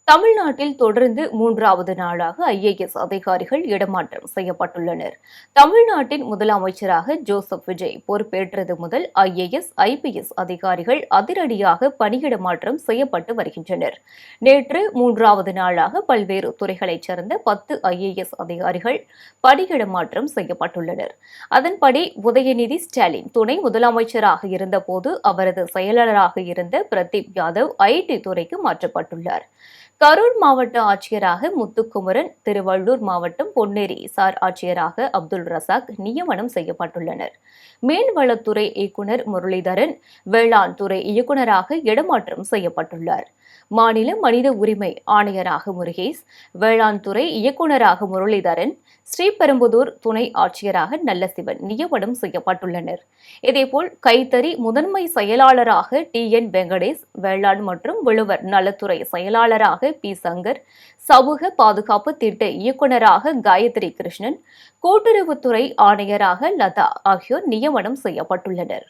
தமிழ்நாட்டில் தொடர்ந்து மூன்றாவது நாளாக ஐஏஎஸ் அதிகாரிகள் இடமாற்றம் செய்யப்பட்டுள்ளனர். தமிழ்நாட்டின் முதலமைச்சராக ஜோசப் விஜய் பொறுப்பேற்றது முதல் ஐஏஎஸ், ஐபிஎஸ் அதிகாரிகள் அதிரடியாக பணியிடமாற்றம் செய்யப்பட்டு வருகின்றனர். நேற்று மூன்றாவது நாளாக பல்வேறு துறைகளைச் சேர்ந்த 10 ஐஏஎஸ் அதிகாரிகள் பணியிடமாற்றம் செய்யப்பட்டுள்ளனர். அதன்படி உதயநிதி ஸ்டாலின் துணை முதலமைச்சராக இருந்தபோது அவரது செயலாளராக இருந்த பிரதீப் யாதவ் ஐடி துறைக்கு மாற்றப்பட்டுள்ளார். கரூர் மாவட்ட ஆட்சியராக முத்துக்குமரன், திருவள்ளூர் மாவட்டம் பொன்னேரி சார் ஆட்சியராக அப்துல் ரசாக் நியமனம் செய்யப்பட்டுள்ளனர். மீன்வளத்துறை இயக்குநர் முரளிதரன் வேளாண் துறை இயக்குநராக இடமாற்றம் செய்யப்பட்டுள்ளார். மாநில மனித உரிமை ஆணையராக முருகேஷ், வேளாண் துறை இயக்குநராக முரளிதரன், ஸ்ரீபெரும்புதூர் துணை ஆட்சியராக நல்லசிவன் நியமனம் செய்யப்பட்டுள்ளனர். இதேபோல் கைத்தறி முதன்மை செயலாளராக TN வெங்கடேஷ், வேளாண் மற்றும் உழவர் நலத்துறை செயலாளராக P சங்கர், சமூக பாதுகாப்பு திட்ட இயக்குநராக காயத்ரி கிருஷ்ணன், கூட்டுறவுத்துறை ஆணையராக லதா ஆகியோர் நியமனம் செய்யப்பட்டுள்ளனர்.